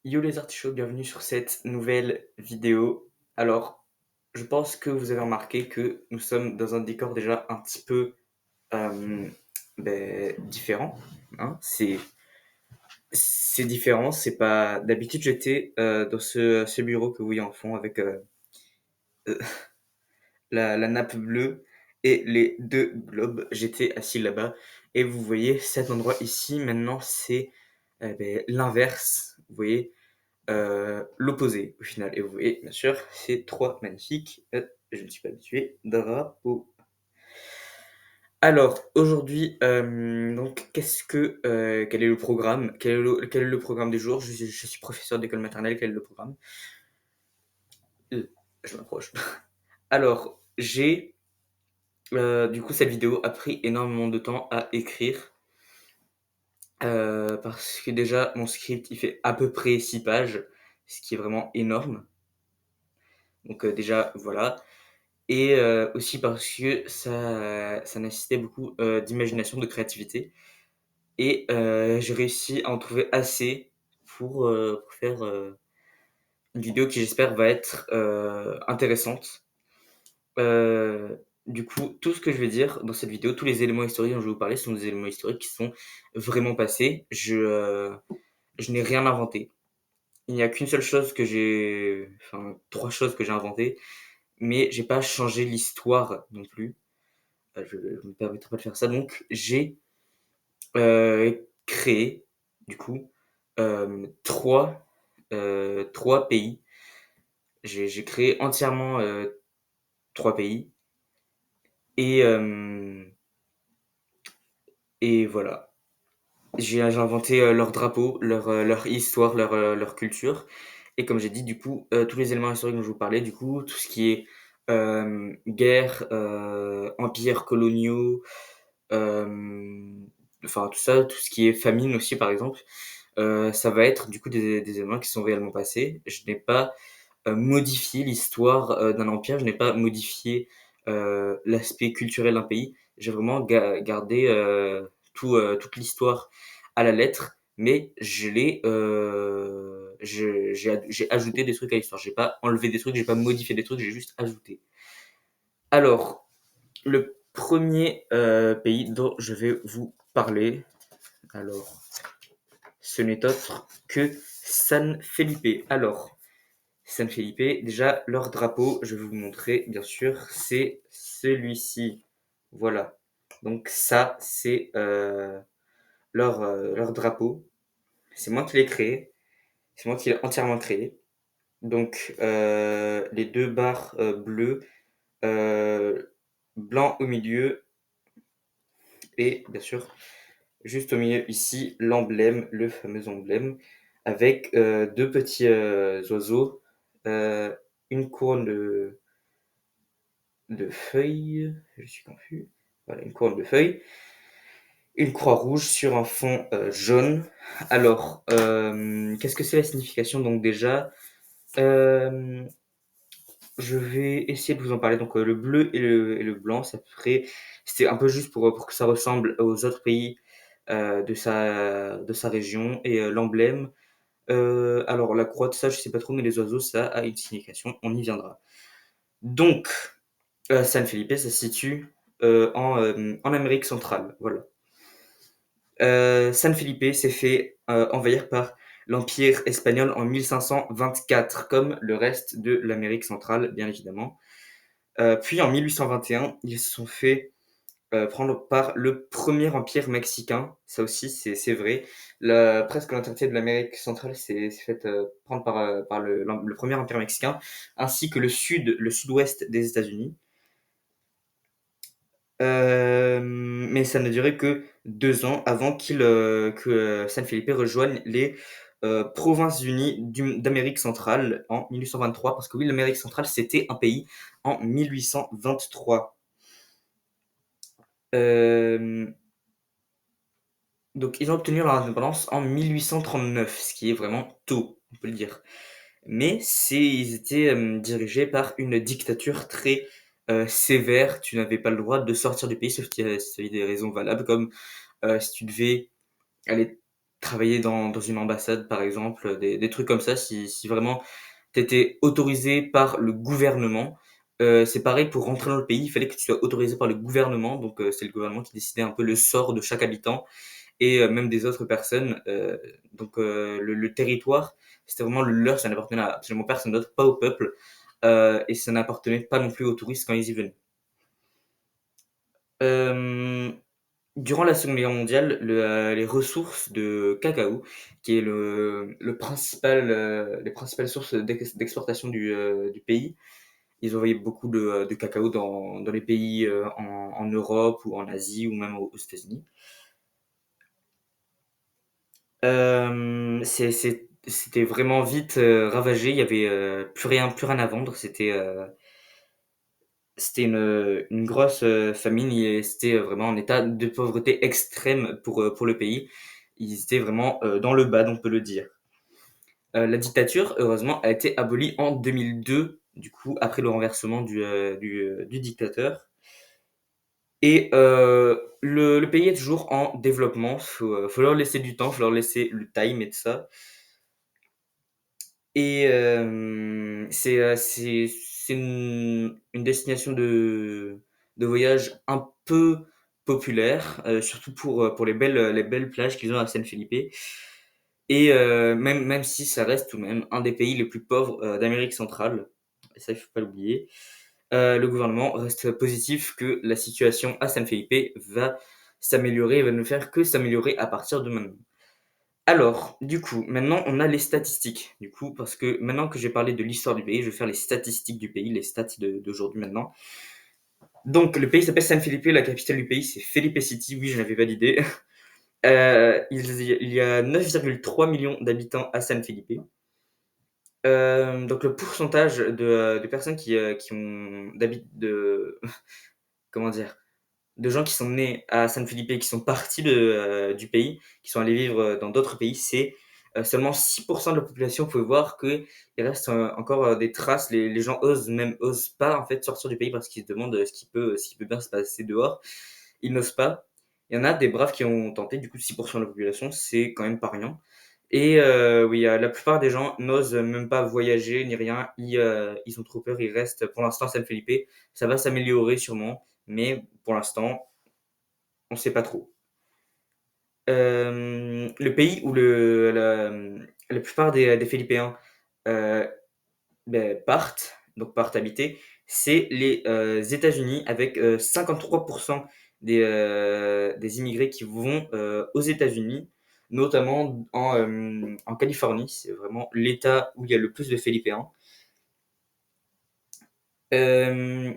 Yo les artichauts, bienvenue sur cette nouvelle vidéo. Alors, je pense que vous avez remarqué que nous sommes dans un décor déjà un petit peu euh, différent, hein. C'est différent, c'est pas. D'habitude, j'étais dans ce bureau que vous voyez en fond avec euh, la nappe bleue et les deux globes. J'étais assis là-bas et vous voyez cet endroit ici. Maintenant, c'est l'inverse. Vous voyez, l'opposé au final. Et vous voyez, bien sûr, ces trois magnifiques, je ne suis pas habitué, drapeaux. Alors, aujourd'hui, donc, quel est le programme? Quel est le programme du jour? Je suis professeur d'école maternelle, quel est le programme? Euh, Je m'approche. Alors, du coup, cette vidéo a pris énormément de temps à écrire, parce que déjà, mon script, il fait à peu près 6 pages, ce qui est vraiment énorme. Donc, déjà, voilà. Et aussi parce que ça nécessitait beaucoup d'imagination, de créativité. Et j'ai réussi à en trouver assez pour faire une vidéo qui, j'espère, va être intéressante. Du coup, tout ce que je vais dire dans cette vidéo, tous les éléments historiques dont je vais vous parler sont des éléments historiques qui sont vraiment passés. Je n'ai rien inventé. Il n'y a qu'une seule chose que j'ai, enfin 3 choses que j'ai inventées, mais j'ai pas changé l'histoire non plus. Je ne me permettrai pas de faire ça. Donc, j'ai créé, du coup, trois pays. J'ai créé entièrement 3 pays. Et, euh, et voilà. J'ai inventé leur drapeau, leur histoire, leur culture. Et comme j'ai dit, du coup, tous les éléments historiques dont je vous parlais, du coup, tout ce qui est guerre, empires coloniaux, euh, enfin tout ça, tout ce qui est famine aussi par exemple, ça va être du coup des événements qui sont réellement passés. Je n'ai pas modifié l'histoire d'un empire, je n'ai pas modifié l'aspect culturel d'un pays. J'ai vraiment gardé toute l'histoire à la lettre, mais j'ai ajouté des trucs à l'histoire. J'ai pas enlevé des trucs, j'ai pas modifié des trucs, j'ai juste ajouté. Alors, le premier pays dont je vais vous parler, alors, ce n'est autre que San Felipe. Alors, San Felipe, déjà, leur drapeau, je vais vous montrer, bien sûr, c'est celui-ci. Voilà. Donc ça, c'est leur drapeau. C'est moi qui l'ai créé. C'est moi qui l'ai entièrement créé. Donc, les deux barres bleues, euh, blanc au milieu, et bien sûr, juste au milieu ici, l'emblème, le fameux emblème, avec deux petits oiseaux, euh, une couronne de feuilles, je suis confus, voilà, une couronne de feuilles, une croix rouge sur un fond jaune. Alors, qu'est-ce que c'est la signification? Donc déjà, euh, je vais essayer de vous en parler. Donc le bleu et le blanc, c'était un peu juste pour que ça ressemble aux autres pays de sa région. Et l'emblème, alors la croix de ça, je sais pas trop, mais les oiseaux, ça a une signification, on y viendra. Donc, San Felipe, ça se situe en Amérique centrale, voilà. San Felipe s'est fait envahir par l'Empire espagnol en 1524, comme le reste de l'Amérique centrale, bien évidemment. Puis en 1821, ils se sont fait prendre par le premier empire mexicain. Ça aussi, c'est vrai. Presque l'entièreté de l'Amérique centrale s'est fait prendre par le premier empire mexicain, ainsi que le sud-ouest des États-Unis. Mais ça n'a duré que 2 ans avant que San Felipe rejoigne les Provinces unies d'Amérique centrale en 1823, parce que oui, l'Amérique centrale, c'était un pays en 1823. Euh, donc, ils ont obtenu leur indépendance en 1839, ce qui est vraiment tôt, on peut le dire. Mais ils étaient dirigés par une dictature très sévère. Tu n'avais pas le droit de sortir du pays, sauf si tu avais des raisons valables, comme si tu devais aller travailler dans une ambassade, par exemple, des trucs comme ça, si vraiment tu étais autorisé par le gouvernement. C'est pareil pour rentrer dans le pays, il fallait que tu sois autorisé par le gouvernement, donc c'est le gouvernement qui décidait un peu le sort de chaque habitant et même des autres personnes. Donc le territoire, c'était vraiment le leur, ça n'appartenait à absolument personne d'autre, pas au peuple, et ça n'appartenait pas non plus aux touristes quand ils y venaient. Hem, Durant la Seconde Guerre mondiale, les ressources de cacao, qui est les principales sources d'exportation du pays, ils envoyaient beaucoup de cacao dans les pays, en Europe ou en Asie ou même aux États-Unis. C'était vraiment vite, ravagé, il y avait, plus rien à vendre. C'était une grosse, famine et c'était, vraiment en état de pauvreté extrême pour le pays. Ils étaient vraiment, dans le bad, on peut le dire. La dictature, heureusement, a été abolie en 2002, du coup, après le renversement du dictateur. Et le pays est toujours en développement. Faut leur laisser du temps, faut leur laisser le time et tout ça. Et c'est une destination de voyage un peu populaire, surtout pour les belles plages qu'ils ont à San Felipe. Et même si ça reste tout de même un des pays les plus pauvres d'Amérique centrale, et ça il faut pas l'oublier, le gouvernement reste positif que la situation à San Felipe va s'améliorer et va ne faire que s'améliorer à partir de maintenant. Alors, du coup, maintenant on a les statistiques. Du coup, parce que maintenant que j'ai parlé de l'histoire du pays, je vais faire les statistiques du pays, les stats d'aujourd'hui maintenant. Donc, le pays s'appelle San Felipe, la capitale du pays c'est Felipe City. Oui, je n'avais pas d'idée. Il y a 9,3 millions d'habitants à San Felipe. Donc le pourcentage de personnes qui ont comment dire? De gens qui sont nés à San Felipe et qui sont partis du pays, qui sont allés vivre dans d'autres pays, c'est seulement 6% de la population. Vous pouvez voir qu'il reste encore des traces. Les gens osent pas en fait sortir du pays parce qu'ils se demandent ce qui peut bien se passer dehors. Ils n'osent pas. Il y en a des braves qui ont tenté, du coup 6% de la population, c'est quand même pas rien. Et oui, la plupart des gens n'osent même pas voyager ni rien. Ils ont trop peur, ils restent pour l'instant à San Felipe. Ça va s'améliorer sûrement, mais pour l'instant, on sait pas trop. Le pays où la plupart des Philippins euh, partent habiter, c'est les États-Unis avec 53% des immigrés qui vont aux États-Unis, notamment en Californie. C'est vraiment l'État où il y a le plus de Philippins. Euh,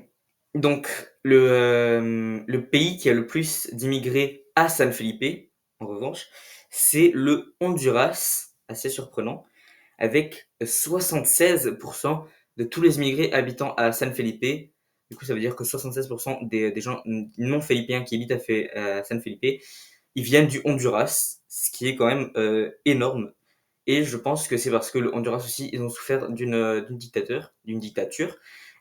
donc, le pays qui a le plus d'immigrés à San Felipe, en revanche, c'est le Honduras, assez surprenant, avec 76% de tous les immigrés habitant à San Felipe. Du coup, ça veut dire que 76% des gens non philippins qui habitent à San Felipe, ils viennent du Honduras, ce qui est quand même énorme. Et je pense que c'est parce que le Honduras aussi, ils ont souffert d'une dictature,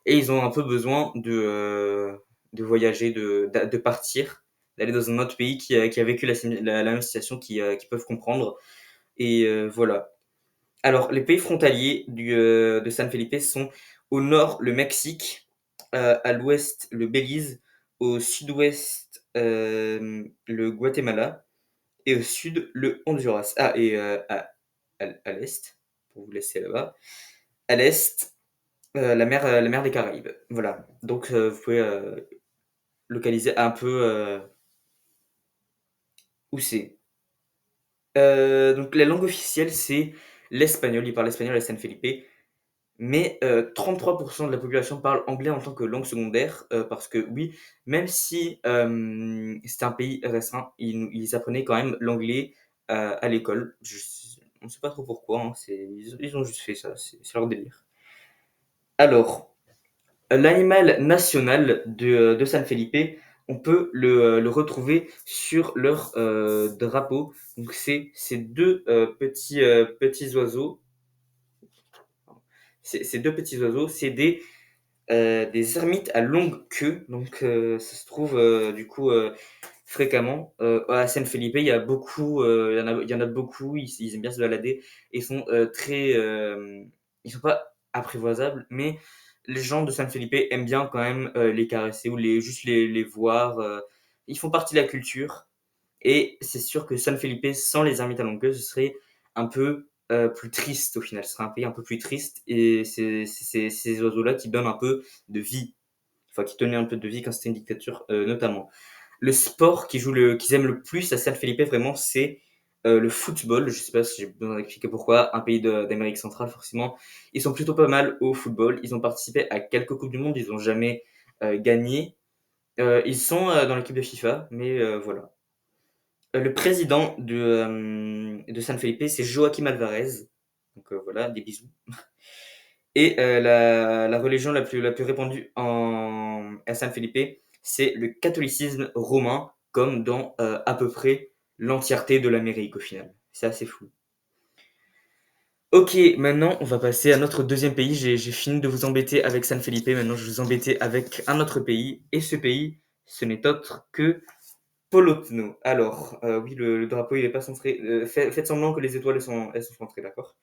et ils ont un peu besoin de voyager, de partir, d'aller dans un autre pays qui a vécu la même situation, qui peuvent comprendre. Et voilà. Alors, les pays frontaliers de San Felipe sont au nord le Mexique, à l'ouest le Belize, au sud-ouest le Guatemala et au sud le Honduras. Ah, et à l'est, pour vous laisser là-bas, à l'est, la mer des Caraïbes. Voilà. Donc, vous pouvez localiser un peu où c'est. Donc, la langue officielle, c'est l'espagnol. Ils parlent espagnol à San Felipe. Mais 33% de la population parle anglais en tant que langue secondaire, parce que oui, même si c'était un pays restreint, ils apprenaient quand même l'anglais à l'école. On ne sait pas trop pourquoi, hein, ils ont juste fait ça, c'est leur délire. Alors, l'animal national de San Felipe, on peut le retrouver sur leur drapeau. Donc c'est ces deux petits oiseaux. Ces deux petits oiseaux, c'est des ermites à longue queue. Donc ça se trouve du coup fréquemment. À San Felipe, il y en a beaucoup, ils aiment bien se balader et ils sont pas apprivoisables, mais les gens de San Felipe aiment bien quand même, les caresser ou juste les voir, ils font partie de la culture et c'est sûr que San Felipe sans les ermites à longue queue, ce serait un peu, plus triste au final. Ce serait un pays un peu plus triste et c'est ces oiseaux-là qui donnent un peu de vie, enfin qui donnaient un peu de vie quand c'était une dictature, notamment. Le sport qu'ils aiment le plus à San Felipe, vraiment, c'est le football. Je sais pas si j'ai besoin d'expliquer pourquoi. Un pays d'Amérique centrale, forcément. Ils sont plutôt pas mal au football. Ils ont participé à quelques Coupes du Monde. Ils n'ont jamais gagné. Ils sont dans l'équipe de FIFA, mais voilà. Le président de San Felipe, c'est Joaquim Alvarez. Donc voilà, des bisous. Et la religion la plus répandue à San Felipe, c'est le catholicisme romain, comme dans à peu près l'entièreté de l'Amérique au final. C'est assez fou. Ok, maintenant on va passer à notre deuxième pays. J'ai fini de vous embêter avec San Felipe, maintenant je vais vous embêter avec un autre pays. Et ce pays, ce n'est autre que Polotno. Alors, oui, le drapeau il est pas centré. Faites semblant que les étoiles elles sont centrées, d'accord.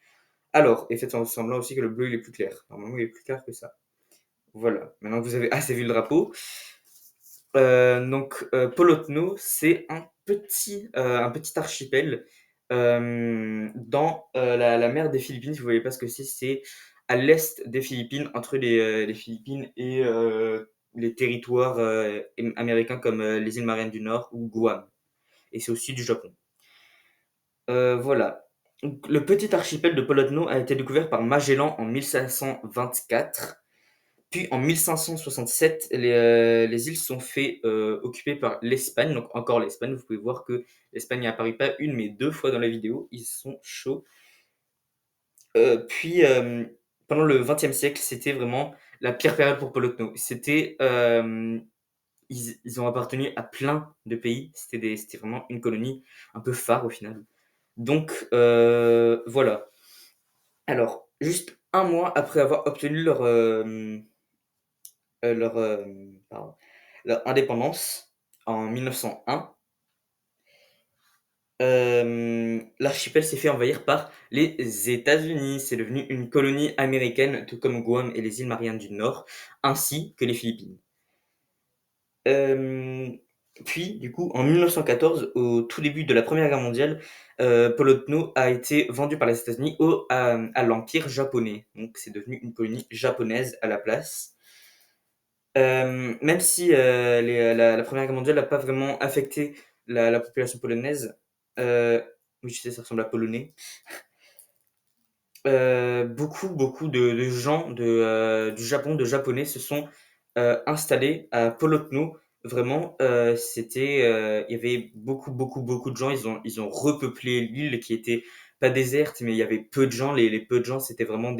Alors, et faites semblant aussi que le bleu il est plus clair. Normalement il est plus clair que ça. Voilà, maintenant que vous avez assez vu le drapeau. Polotno, c'est un petit archipel dans la mer des Philippines. Si vous ne voyez pas ce que c'est à l'est des Philippines, entre les Philippines et les territoires américains comme les îles Mariannes du Nord ou Guam. Et c'est au sud du Japon. Voilà. Donc, le petit archipel de Polotno a été découvert par Magellan en 1524. Puis en 1567, les îles sont fait occuper par l'Espagne, donc encore l'Espagne. Vous pouvez voir que l'Espagne n'y apparu pas une mais deux fois dans la vidéo. Ils sont chauds. Puis pendant le XXe siècle, c'était vraiment la pire période pour Polotno. Ils ont appartenu à plein de pays. C'était vraiment une colonie un peu phare au final. Donc voilà. Alors, juste un mois après avoir obtenu leur, pardon, leur indépendance en 1901, l'archipel s'est fait envahir par les États-Unis. C'est devenu une colonie américaine, tout comme Guam et les îles Mariannes du Nord, ainsi que les Philippines. Euh, Puis, du coup, en 1914, au tout début de la Première Guerre mondiale, Polotno a été vendu par les États-Unis à l'Empire japonais. Donc, c'est devenu une colonie japonaise à la place. Même si la Première Guerre mondiale n'a pas vraiment affecté la population polonaise, euh, oui, je sais, ça ressemble à polonais. Beaucoup de gens du Japon, de japonais, se sont installés à Polotno. Vraiment, il y avait beaucoup de gens. Ils ont repeuplé l'île qui était pas déserte, mais il y avait peu de gens. Les peu de gens, c'était vraiment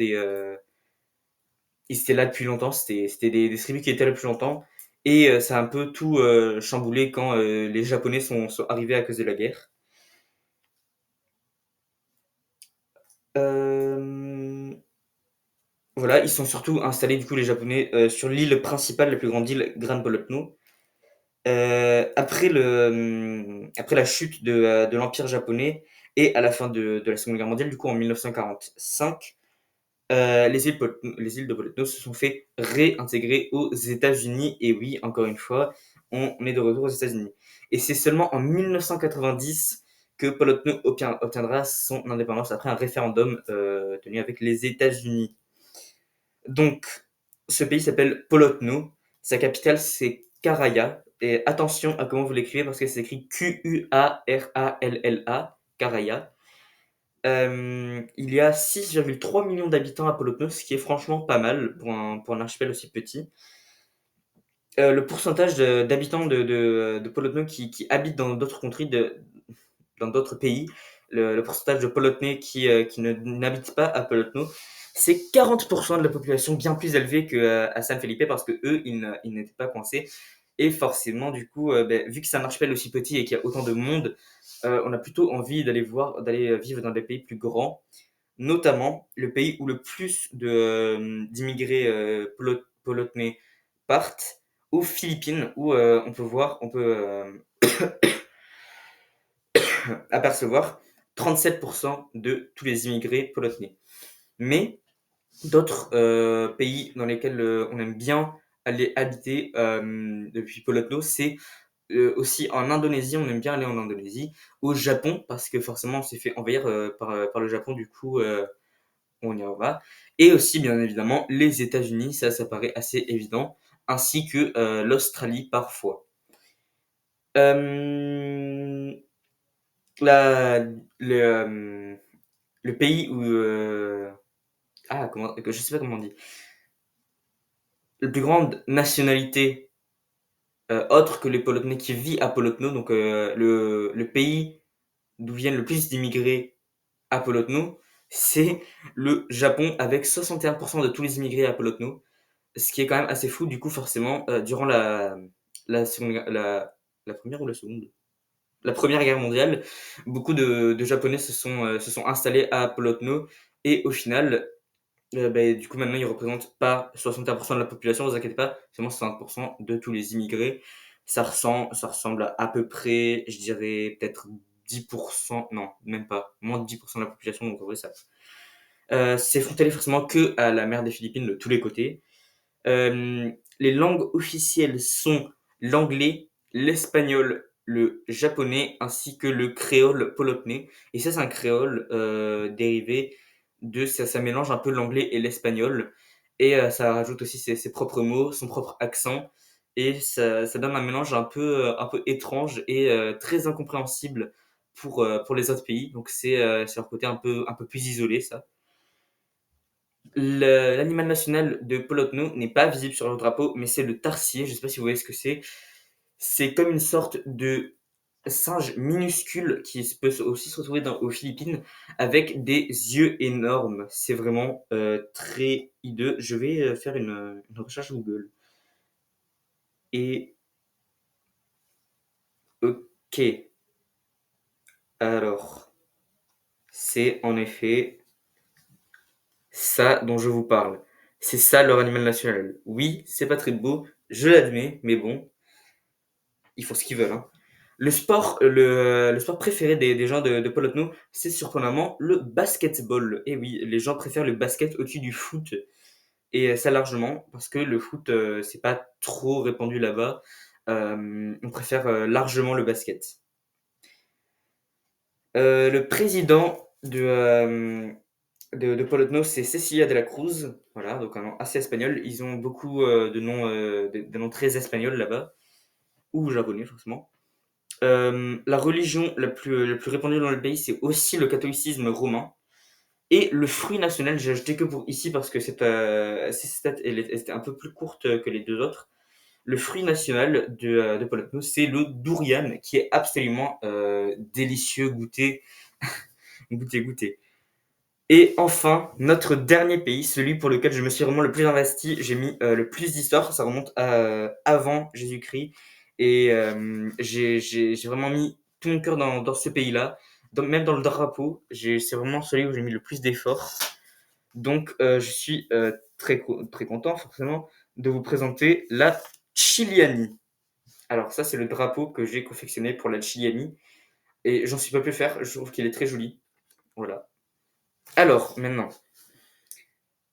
ils étaient là depuis longtemps, c'était des tribus qui étaient là depuis longtemps. Et ça a un peu tout chamboulé quand les Japonais sont arrivés à cause de la guerre. Euh, voilà, ils sont surtout installés, du coup, les Japonais, sur l'île principale, la plus grande île, Gran Polotno. Après la chute de l'Empire japonais et à la fin de la Seconde Guerre mondiale, du coup, en 1945, les îles de Polotno se sont fait réintégrer aux États-Unis. Et oui, encore une fois, on est de retour aux États-Unis. Et c'est seulement en 1990 que Polotno obtiendra son indépendance après un référendum tenu avec les États-Unis. Donc, ce pays s'appelle Polotno. Sa capitale, c'est Caraya. Et attention à comment vous l'écrivez parce que c'est écrit Q-U-A-R-A-L-L-A, Caraya. Il y a 6,3 millions d'habitants à Polotno, ce qui est franchement pas mal pour un archipel aussi petit. Le pourcentage d'habitants de Polotno qui habitent dans d'autres contrées, dans d'autres pays, le pourcentage de Polotnais qui n'habitent pas à Polotno, c'est 40% de la population, bien plus élevé qu'à San Felipe parce que eux, ils n'étaient pas coincés. Et forcément, du coup, vu que c'est un archipel aussi petit et qu'il y a autant de monde, on a plutôt envie d'aller vivre dans des pays plus grands, notamment le pays où le plus d'immigrés polonais partent, aux Philippines, où on peut apercevoir 37% de tous les immigrés polonais. Mais d'autres pays dans lesquels on aime bien aller habiter depuis Polotno, c'est aussi en Indonésie, on aime bien aller en Indonésie, au Japon, parce que forcément on s'est fait envahir par le Japon, du coup on y en va. Et aussi, bien évidemment, les États-Unis, ça paraît assez évident, ainsi que l'Australie parfois. Euh, la, le, euh, le pays où. Je sais pas comment on dit. La plus grande nationalité autre que les Polonais qui vit à Polotno, donc le pays d'où viennent le plus d'immigrés à Polotno, c'est le Japon avec 61% de tous les immigrés à Polotno, ce qui est quand même assez fou. Du coup, forcément, durant la première ou la seconde, la Première Guerre mondiale, beaucoup de Japonais se sont installés à Polotno et au final, du coup, maintenant, ils représentent pas 61% de la population, ne vous inquiétez pas, seulement 60% de tous les immigrés. Ça ressemble à peu près, je dirais, peut-être 10%, non, même pas, moins de 10% de la population, donc en vrai, ça. C'est frontalier forcément que à la mer des Philippines de tous les côtés. Les langues officielles sont l'anglais, l'espagnol, le japonais ainsi que le créole polonais. Et ça, c'est un créole dérivé ça mélange un peu l'anglais et l'espagnol. Et ça rajoute aussi ses propres mots, son propre accent. Et ça donne un mélange un peu étrange et très incompréhensible pour les autres pays. Donc c'est un côté un peu plus isolé, ça. L'animal national de Polotno n'est pas visible sur leur drapeau, mais c'est le tarsier. Je ne sais pas si vous voyez ce que c'est. C'est comme une sorte de singe minuscule qui peut aussi se retrouver aux Philippines avec des yeux énormes. C'est vraiment très hideux. Je vais faire une recherche Google. Et ok, alors c'est en effet ça dont je vous parle. C'est ça leur animal national. Oui, c'est pas très beau, je l'admets, mais bon, ils font ce qu'ils veulent, hein. Le sport préféré des gens de Polotno, c'est surprenamment le basketball. Et oui, les gens préfèrent le basket au-dessus du foot. Et ça largement, parce que le foot, c'est pas trop répandu là-bas. On préfère largement le basket. Le président de Polotno, c'est Cecilia de la Cruz. Voilà, donc un nom assez espagnol. Ils ont beaucoup de noms très espagnols là-bas, ou japonais forcément. La religion la plus répandue dans le pays, c'est aussi le catholicisme romain. Et le fruit national, j'ai ajouté que pour ici parce que cette stat, elle était un peu plus courte que les deux autres. Le fruit national de Polotno, c'est le durian, qui est absolument délicieux, goûter. Et enfin, notre dernier pays, celui pour lequel je me suis vraiment le plus investi, j'ai mis le plus d'histoire, ça remonte à avant Jésus-Christ. Et j'ai vraiment mis tout mon cœur dans ce pays-là. Même dans le drapeau, c'est vraiment celui où j'ai mis le plus d'efforts. Donc je suis très content forcément de vous présenter la Chilianie. Alors ça, c'est le drapeau que j'ai confectionné pour la Chilianie. Et j'en suis pas plus faire, je trouve qu'il est très joli. Voilà. Alors, maintenant,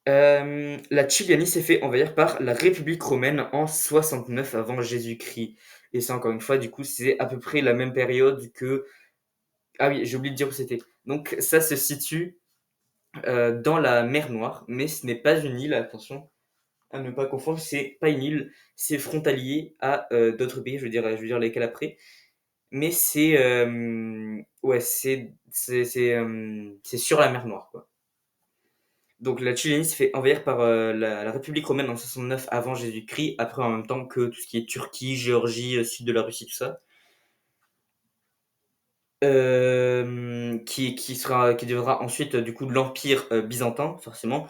la Tchiljanie s'est fait envahir par la République romaine en 69 avant Jésus-Christ. Et ça, encore une fois, du coup, c'est à peu près la même période que... Ah oui, j'ai oublié de dire où c'était. Donc ça se situe dans la mer Noire, mais ce n'est pas une île, attention à ne pas confondre, c'est pas une île, c'est frontalier à d'autres pays, je veux dire lesquels après. Mais ouais, c'est sur la mer Noire, quoi. Donc la Tchétchénie se fait envahir par la République romaine en 69 avant Jésus-Christ, après en même temps que tout ce qui est Turquie, Géorgie, sud de la Russie, tout ça. Qui deviendra ensuite du coup de l'Empire byzantin, forcément,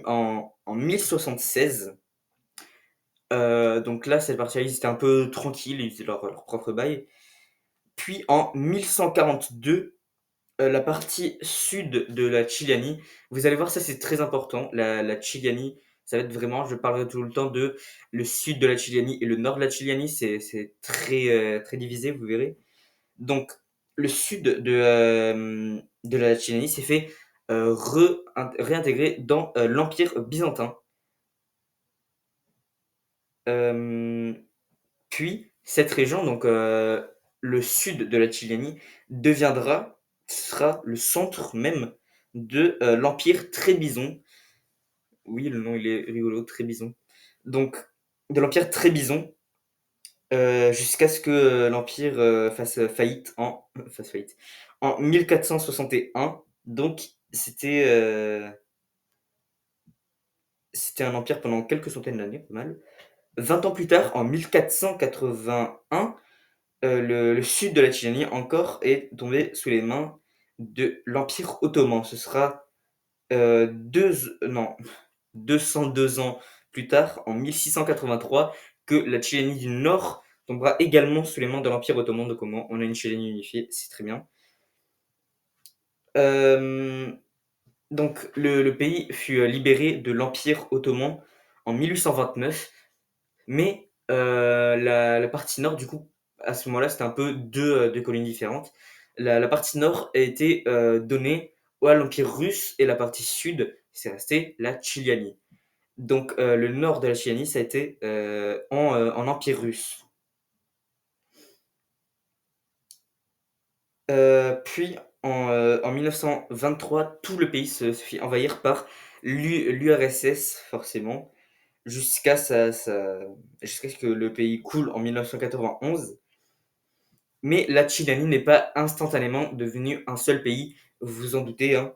en 1076. Donc là, cette partie-là, ils étaient un peu tranquilles, ils faisaient leur propre bail. Puis en 1142, la partie sud de la Tchilianie, vous allez voir, ça c'est très important. La Tchilianie, Ça va être vraiment, je parlerai tout le temps de le sud de la Tchilénie et le nord de la Tchilénie, c'est très, très divisé, vous verrez. Donc le sud de la Tchilénie s'est fait, réintégrer dans, l'empire byzantin. Hem Puis cette région, donc le sud de la Tchilénie, sera le centre même de, l'empire Trébizon. Oui, le nom il est rigolo, Trébizon. Donc de l'empire Trébizon, jusqu'à ce que, l'empire, fasse faillite en 1461. Donc c'était un empire pendant quelques centaines d'années, pas mal. 20 ans plus tard, en 1481, le sud de la Tchétchénie encore est tombé sous les mains de l'Empire ottoman. Ce sera, 202 ans plus tard, en 1683, que la Tchétchénie du Nord tombera également sous les mains de l'Empire ottoman. Donc au moins, on a une Tchétchénie unifiée, c'est très bien. Hem, donc le pays fut, libéré de l'Empire ottoman en 1829. Mais la partie nord, du coup, à ce moment-là, c'était un peu 2 colonies différentes. La partie nord a été, donnée à l'Empire russe et la partie sud, c'est resté la Tchilyanie. Donc le nord de la Tchilyanie, ça a été, en Empire russe. Puis en 1923, tout le pays se fit envahir par l'URSS forcément, jusqu'à ce que le pays coule en 1991. Mais la Tchilénie n'est pas instantanément devenue un seul pays, vous vous en doutez, hein.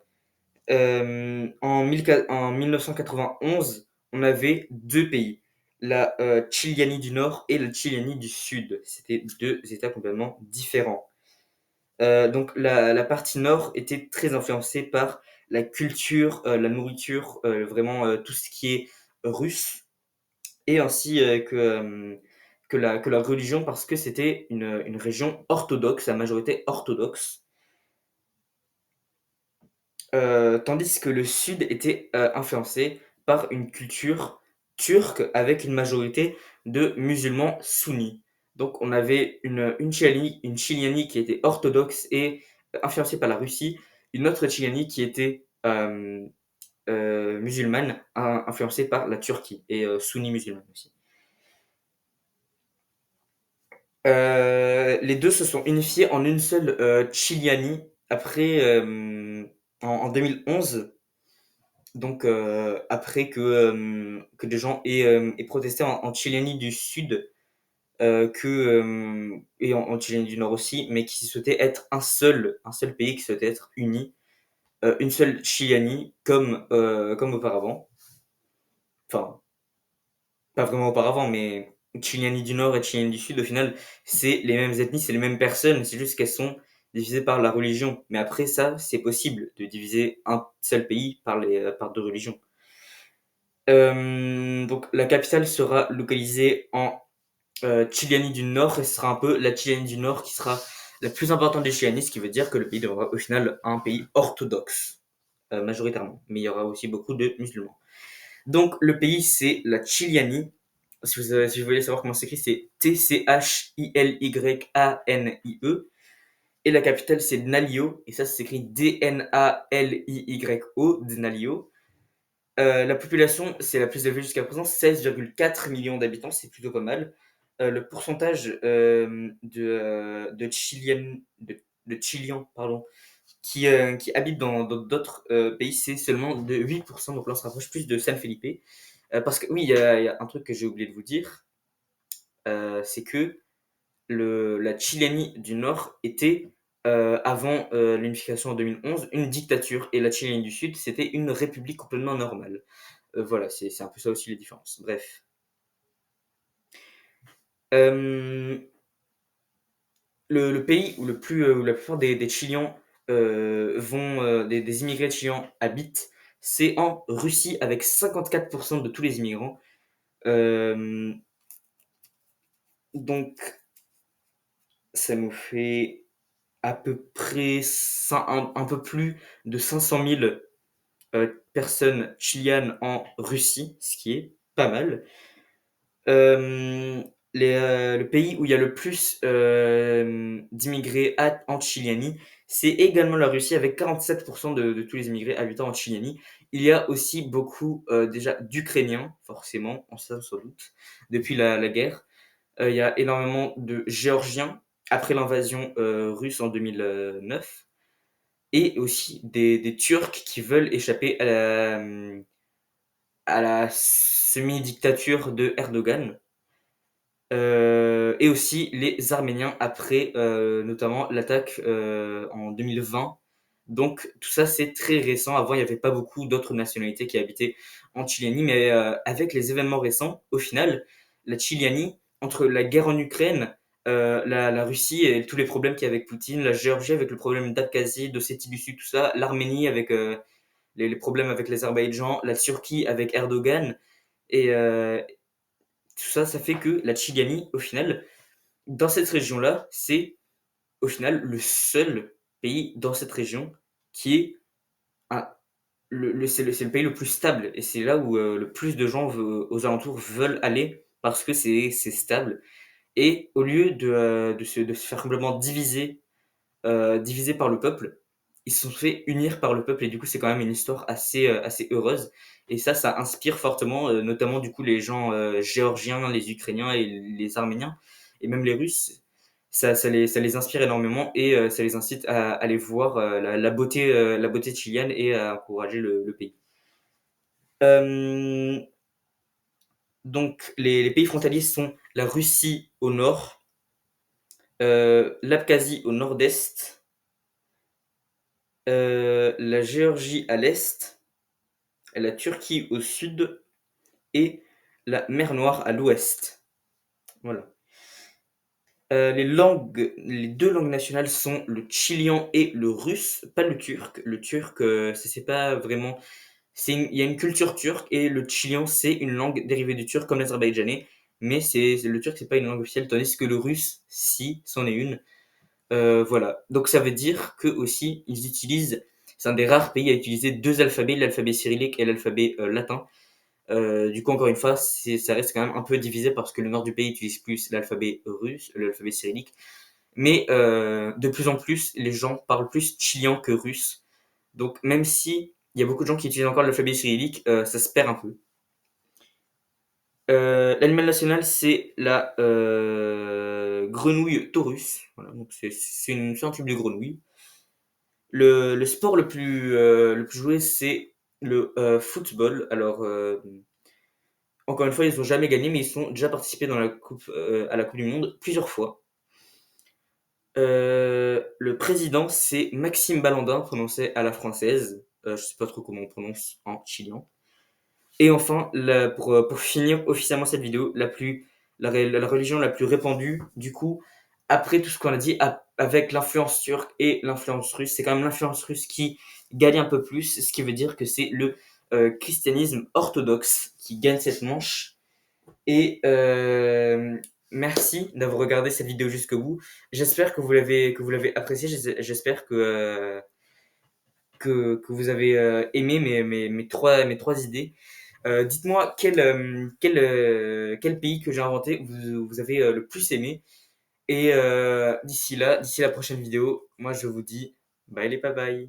En 1991, on avait 2 pays, la, Tchilyanie du Nord et la Tchilyanie du Sud. C'était 2 États complètement différents. Donc la partie nord était très influencée par la culture, la nourriture, vraiment, tout ce qui est russe, et ainsi, que la religion, parce que c'était une région orthodoxe, à majorité orthodoxe, tandis que le sud était, influencé par une culture turque avec une majorité de musulmans sunnis. Donc on avait une Tchilyanie qui était orthodoxe et influencée par la Russie, une autre Tchilyanie qui était, musulmane, influencée par la Turquie et sunni musulmane aussi. Les 2 se sont unifiés en une seule, Tchilyanie après, en 2011. Donc après que des gens aient protesté en Tchilyanie du Sud, et en Tchilyanie du Nord aussi, mais qui souhaitaient être un seul pays, qui souhaitait être uni, une seule Tchilyanie comme auparavant. Enfin, pas vraiment auparavant, mais Tchilyanie du Nord et Tchilyanie du Sud, au final, c'est les mêmes ethnies, c'est les mêmes personnes, c'est juste qu'elles sont divisées par la religion. Mais après ça, c'est possible de diviser un seul pays par 2 religions. Donc la capitale sera localisée en, Tchilyanie du Nord, et ce sera un peu la Tchilyanie du Nord qui sera la plus importante des Tchilyanies, ce qui veut dire que le pays deviendra au final un pays orthodoxe, majoritairement. Mais il y aura aussi beaucoup de musulmans. Donc le pays, c'est la Tchilyanie. Si vous voulez savoir comment c'est écrit, c'est Tchilyanie. Et la capitale, c'est Dnalio. Et ça s'écrit Dnaliyo, Dnalio. La population, c'est la plus élevée jusqu'à présent, 16,4 millions d'habitants, c'est plutôt pas mal. Le pourcentage de Tchiliens, pardon, qui habitent dans d'autres pays, c'est seulement de 8%. Donc là, on se rapproche plus de San Felipe. Parce que oui, il y a un truc que j'ai oublié de vous dire, c'est que la Tchilénie du Nord était, avant l'unification en 2011, une dictature, et la Tchilénie du Sud, c'était une république complètement normale. Voilà, c'est un peu ça aussi les différences. Bref. Euh, le pays où la plupart des Tchiliens des immigrés Tchiliens habitent, c'est en Russie, avec 54% de tous les immigrants. Euh, donc, ça nous fait à peu près un peu plus de 500 000 personnes chilianes en Russie, ce qui est pas mal. Euh, le pays où il y a le plus d'immigrés en Tchilianie, c'est également la Russie avec 47% de tous les immigrés habitant en Tchilianie. Il y a aussi beaucoup déjà d'Ukrainiens, forcément, on sait sans doute, depuis la guerre. Il y a énormément de Géorgiens après l'invasion russe en 2009 et aussi des Turcs qui veulent échapper à la semi-dictature de Erdogan. Et aussi les Arméniens après notamment l'attaque en 2020. Donc tout ça c'est très récent. Avant il n'y avait pas beaucoup d'autres nationalités qui habitaient en Tchétchénie, mais avec les événements récents, au final, la Tchétchénie, entre la guerre en Ukraine, la Russie et tous les problèmes qu'il y a avec Poutine, la Géorgie avec le problème d'Abkhazie, d'Ossétie du Sud, tout ça, l'Arménie avec les problèmes avec l'Azerbaïdjan, la Turquie avec Erdogan, et tout ça, ça fait que la Tchiganie, au final, dans cette région-là, c'est au final le seul pays dans cette région qui est c'est le pays le plus stable. Et c'est là où le plus de gens aux alentours veulent aller parce que c'est stable. Et au lieu de se faire complètement divisé par le peuple, ils se sont fait unir par le peuple et du coup c'est quand même une histoire assez heureuse et ça inspire fortement notamment du coup les gens géorgiens, les Ukrainiens et les Arméniens et même les Russes. Ça les inspire énormément et ça les incite à aller voir la beauté chilienne et à encourager le pays. Euh, donc les pays frontaliers sont la Russie au nord, l'Abkhazie au nord-est, la Géorgie à l'est, la Turquie au sud et la mer Noire à l'ouest. Voilà. Les deux langues nationales sont le tchilien et le russe, pas le turc. Le turc, c'est pas vraiment. Il y a une culture turque et le tchilien c'est une langue dérivée du turc comme l'azerbaïdjanais, mais le turc c'est pas une langue officielle, tandis que le russe, si, c'en est une. Voilà. Donc ça veut dire que aussi ils utilisent. C'est un des rares pays à utiliser deux alphabets, l'alphabet cyrillique et l'alphabet latin. Du coup, encore une fois, ça reste quand même un peu divisé parce que le nord du pays utilise plus l'alphabet russe, l'alphabet cyrillique. Mais de plus en plus, les gens parlent plus chilien que russe. Donc, même si il y a beaucoup de gens qui utilisent encore l'alphabet cyrillique, ça se perd un peu. L'animal national, c'est la grenouille taurus. Voilà, donc c'est un type de grenouille. Le sport le plus joué, c'est le football. Alors, encore une fois, ils n'ont jamais gagné, mais ils ont déjà participé à la Coupe du Monde plusieurs fois. Le président, c'est Maxime Balandin, prononcé à la française. Je sais pas trop comment on prononce en chilien. Et enfin, pour finir officiellement cette vidéo, la religion la plus répandue, du coup, après tout ce qu'on a dit, avec l'influence turque et l'influence russe, c'est quand même l'influence russe qui gagne un peu plus, ce qui veut dire que c'est le christianisme orthodoxe qui gagne cette manche. Et merci d'avoir regardé cette vidéo jusqu'au bout. J'espère que vous l'avez apprécié. J'espère que vous avez aimé mes trois idées. Dites-moi quel pays que j'ai inventé vous avez le plus aimé. Et d'ici la prochaine vidéo, moi je vous dis bye les bye bye.